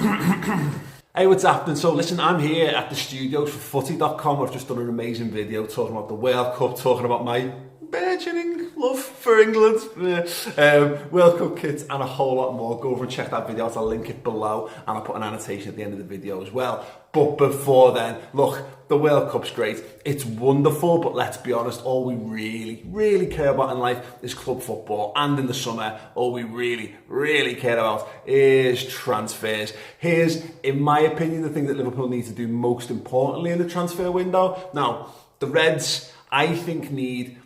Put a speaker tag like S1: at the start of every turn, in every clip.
S1: Hey, what's happening? So listen, I'm here at the studios for footy.com. I've just done an amazing video talking about the World Cup, talking about my burgeoning love for England, World Cup kits and a whole lot more. Go over and check that video out. I'll link it below and I'll put an annotation at the end of the video as well. But before then, look, the World Cup's great. It's wonderful, but let's be honest, all we really care about in life is club football. And in the summer, all we really care about is transfers. Here's, in my opinion, the thing that Liverpool need to do most importantly in the transfer window. Now, the Reds, I think, need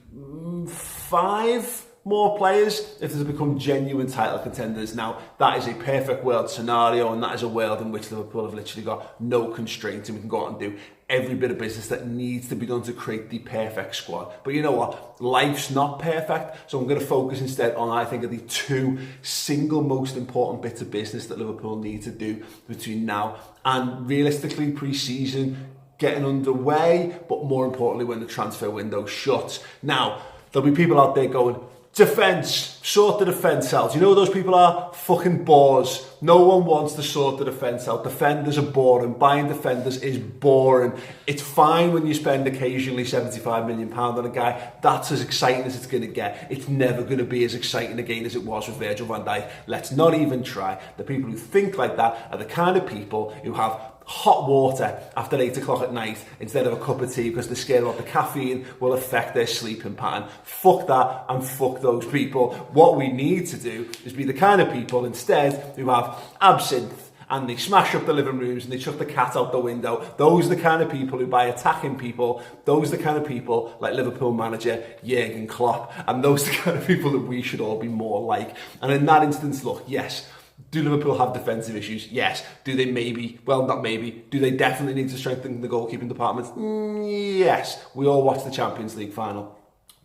S1: 5 more players if there's become genuine title contenders. Now, that is a perfect world scenario, and that is a world in which Liverpool have literally got no constraints and we can go out and do every bit of business that needs to be done to create the perfect squad. But you know what? Life's not perfect, so I'm going to focus instead on, I think, the 2 single most important bits of business that Liverpool need to do between now and realistically pre-season getting underway, but more importantly when the transfer window shuts. Now, there'll be people out there going, defence, sort the defence out. You know those people are? Fucking bores. No one wants to sort the defence out. Defenders are boring. Buying defenders is boring. It's fine when you spend occasionally £75 million on a guy. That's as exciting as it's going to get. It's never going to be as exciting again as it was with Virgil van Dijk. Let's not even try. The people who think like that are the kind of people who have hot water after 8 o'clock at night instead of a cup of tea because they're scared about the caffeine will affect their sleeping pattern. Fuck that and fuck those people. What we need to do is be the kind of people instead who have absinthe and they smash up the living rooms and they chuck the cat out the window. Those are the kind of people who, by attacking people, those are the kind of people like Liverpool manager Jurgen Klopp, and those are the kind of people that we should all be more like. And in that instance, look, yes, do Liverpool have defensive issues? Yes. Do they maybe, well, not maybe, do they definitely need to strengthen the goalkeeping department? Yes. We all watched the Champions League final.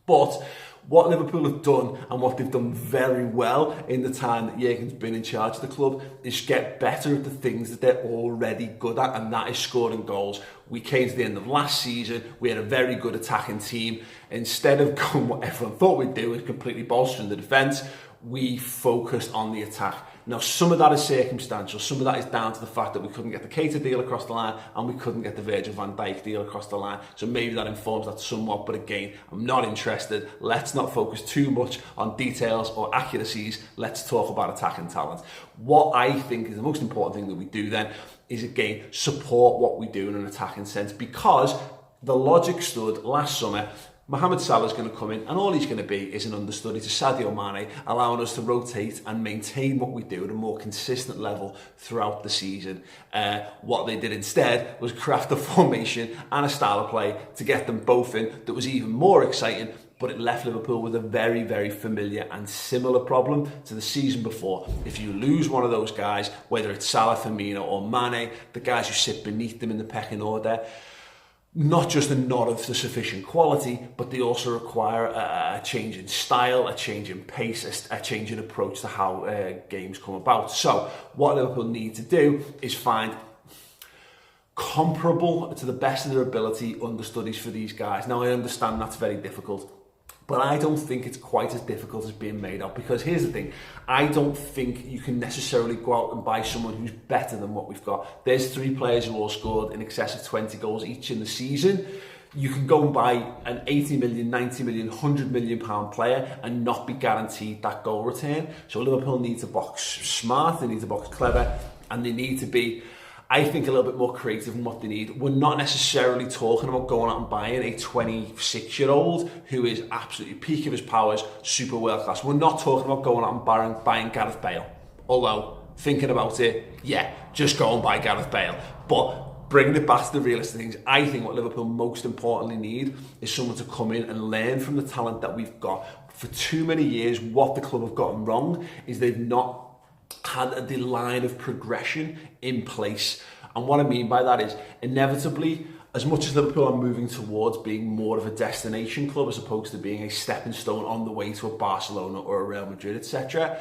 S1: But what Liverpool have done and what they've done very well in the time that Jurgen's been in charge of the club is get better at the things that they're already good at, and that is scoring goals. We came to the end of last season, we had a very good attacking team. Instead of going what everyone thought we'd do, is completely bolstering the defence, we focused on the attack. Now, some of that is circumstantial. Some of that is down to the fact that we couldn't get the Keita deal across the line and we couldn't get the Virgil van Dijk deal across the line. So maybe that informs that somewhat. But again, I'm not interested. Let's not focus too much on details or accuracies. Let's talk about attacking talent. What I think is the most important thing that we do then is, again, support what we do in an attacking sense, because the logic stood last summer. Mohamed Salah is going to come in and all he's going to be is an understudy to Sadio Mané, allowing us to rotate and maintain what we do at a more consistent level throughout the season. What they did instead was craft a formation and a style of play to get them both in that was even more exciting, but it left Liverpool with a very familiar and similar problem to the season before. If you lose one of those guys, whether it's Salah, Firmino or Mané, the guys who sit beneath them in the pecking order, not just a not of the sufficient quality, but they also require a change in style, a change in pace, a change in approach to how games come about. So what Liverpool need to do is find comparable to the best of their ability understudies for these guys. Now, I understand that's very difficult, but I don't think it's quite as difficult as being made out, because here's the thing, I don't think you can necessarily go out and buy someone who's better than what we've got. There's 3 players who all scored in excess of 20 goals each in the season. You can go and buy an 80 million, 90 million, 100 million pound player and not be guaranteed that goal return. So Liverpool need to box smart, they need to box clever, and they need to be, I think, a little bit more creative in what they need. We're not necessarily talking about going out and buying a 26-year-old who is absolutely peak of his powers, super world class. We're not talking about going out and buying Gareth Bale. Although, thinking about it, yeah, just go and buy Gareth Bale. But bringing it back to the realistic things, I think what Liverpool most importantly need is someone to come in and learn from the talent that we've got. For too many years, what the club have gotten wrong is they've not had the line of progression in place. And what I mean by that is, inevitably, as much as Liverpool are moving towards being more of a destination club as opposed to being a stepping stone on the way to a Barcelona or a Real Madrid, etc.,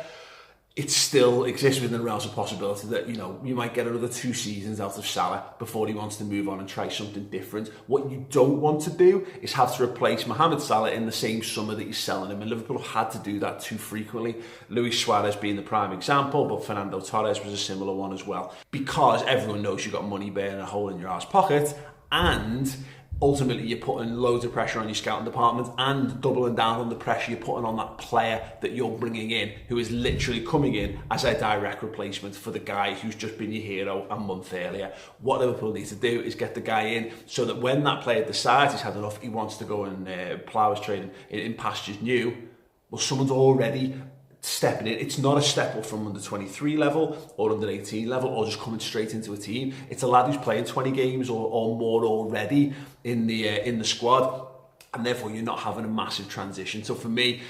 S1: it still exists within the realms of possibility that, you know, you might get another 2 seasons out of Salah before he wants to move on and try something different. What you don't want to do is have to replace Mohamed Salah in the same summer that you're selling him, and Liverpool had to do that too frequently. Luis Suarez being the prime example, but Fernando Torres was a similar one as well, because everyone knows you've got money burning a hole in your arse pocket, and ultimately you're putting loads of pressure on your scouting department and doubling down on the pressure you're putting on that player that you're bringing in, who is literally coming in as a direct replacement for the guy who's just been your hero a month earlier. What Liverpool need to do is get the guy in so that when that player decides he's had enough, he wants to go and plough his training in pastures new, well, someone's already stepping in. It's not a step up from under 23 level or under 18 level or just coming straight into a team. It's a lad who's playing 20 games or more already in the squad, and therefore you're not having a massive transition. So for me,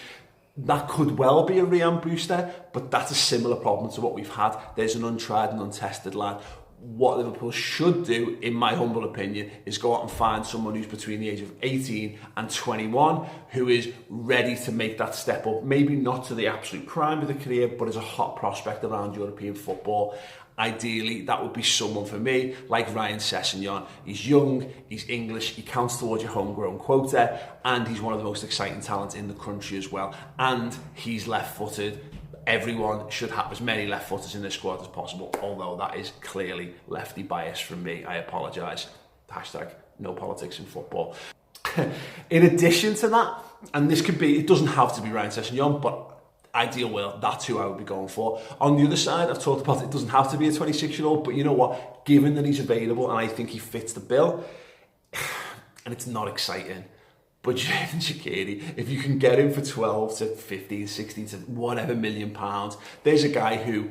S1: that could well be a Ryan booster, but that's a similar problem to what we've had. There's an untried and untested lad. What Liverpool should do, in my humble opinion, is go out and find someone who's between the age of 18 and 21 who is ready to make that step up. Maybe not to the absolute prime of the career, but as a hot prospect around European football. Ideally, that would be someone for me like Ryan Sessegnon. He's young, he's English, he counts towards your homegrown quota, and he's one of the most exciting talents in the country as well. And he's left-footed. Everyone should have as many left footers in this squad as possible, although that is clearly lefty bias from me. I apologise. Hashtag no politics in football. In addition to that, and this could be, it doesn't have to be Ryan Sessegnon, but ideal world, that's who I would be going for. On the other side, I've talked about it doesn't have to be a 26-year-old, but you know what? Given that he's available and I think he fits the bill, and it's not exciting, but Jurgen Shaqiri, if you can get him for 12 to 15, 16 to whatever million pounds, there's a guy who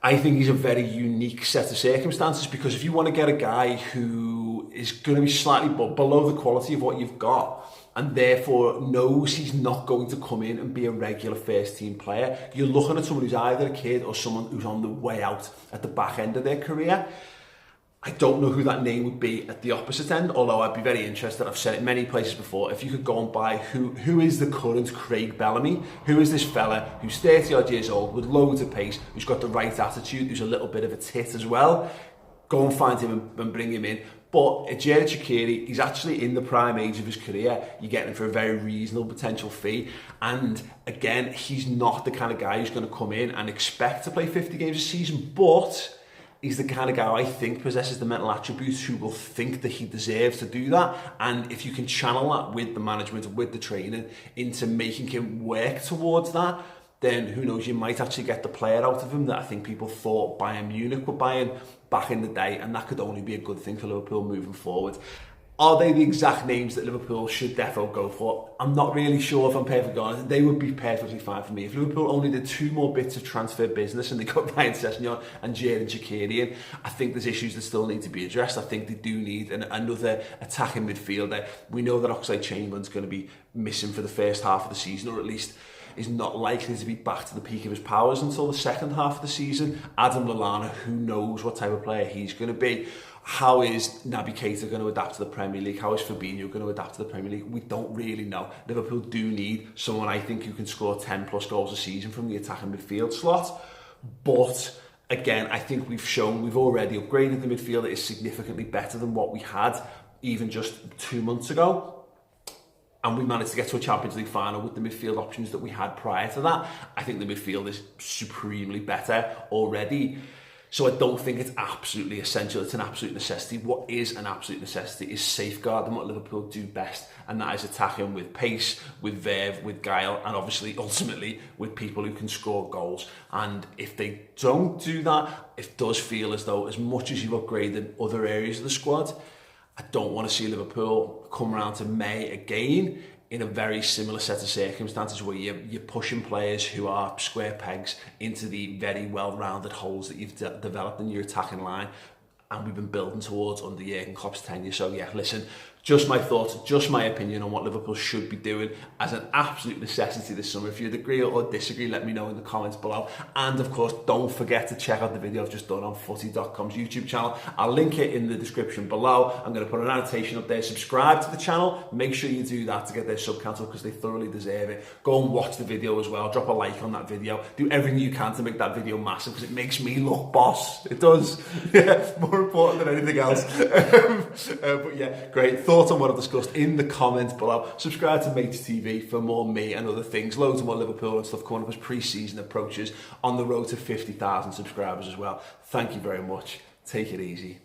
S1: I think he's a very unique set of circumstances, because if you want to get a guy who is going to be slightly below the quality of what you've got and therefore knows he's not going to come in and be a regular first team player, you're looking at someone who's either a kid or someone who's on the way out at the back end of their career. I don't know who that name would be at the opposite end, although I'd be very interested. I've said it many places before. If you could go and buy who is the current Craig Bellamy, who is this fella who's 30 odd years old with loads of pace, who's got the right attitude, who's a little bit of a tit as well, go and find him and bring him in. But Jurgen Shaqiri, he's actually in the prime age of his career. You're getting him for a very reasonable potential fee. And again, he's not the kind of guy who's going to come in and expect to play 50 games a season, but he's the kind of guy I think possesses the mental attributes who will think that he deserves to do that. And if you can channel that with the management, with the training, into making him work towards that, then who knows, you might actually get the player out of him that I think people thought Bayern Munich were buying back in the day, and that could only be a good thing for Liverpool moving forward. Are they the exact names that Liverpool should defo go for? I'm not really sure, if I'm perfectly honest. They would be perfectly fine for me. If Liverpool only did 2 more bits of transfer business and they got Ryan Sessegnon and Jurgen Shaqiri in, I think there's issues that still need to be addressed. I think they do need another attacking midfielder. We know that Oxlade-Chamberlain's going to be missing for the first half of the season, or at least is not likely to be back to the peak of his powers until the second half of the season. Adam Lallana, who knows what type of player he's going to be. How is Naby Keita going to adapt to the Premier League? How is Fabinho going to adapt to the Premier League? We don't really know. Liverpool do need someone, I think, who can score 10 plus goals a season from the attacking midfield slot. But again, I think we've already upgraded the midfield. It is significantly better than what we had even just 2 months ago. And we managed to get to a Champions League final with the midfield options that we had prior to that. I think the midfield is supremely better already. So I don't think it's absolutely essential. It's an absolute necessity. What is an absolute necessity is safeguarding what Liverpool do best, and that is attacking with pace, with verve, with guile, and obviously, ultimately, with people who can score goals. And if they don't do that, it does feel as though, as much as you've upgraded other areas of the squad, I don't want to see Liverpool come around to May again in a very similar set of circumstances where you're pushing players who are square pegs into the very well-rounded holes that you've developed in your attacking line, and we've been building towards under Jurgen Klopp's tenure. So yeah, listen, Just my thoughts, just my opinion on what Liverpool should be doing as an absolute necessity this summer. If you agree or disagree, let me know in the comments below. And of course, don't forget to check out the video I've just done on footy.com's YouTube channel. I'll link it in the description below. I'm going to put an annotation up there. Subscribe to the channel. Make sure you do that to get their sub count up because they thoroughly deserve it. Go and watch the video as well. Drop a like on that video. Do everything you can to make that video massive because it makes me look boss. It does. Yeah, more important than anything else. But yeah, great. Thoughts on what I've discussed in the comments below. Subscribe to Maych TV for more me and other things. Loads more Liverpool and stuff coming up as pre-season approaches on the road to 50,000 subscribers as well. Thank you very much. Take it easy.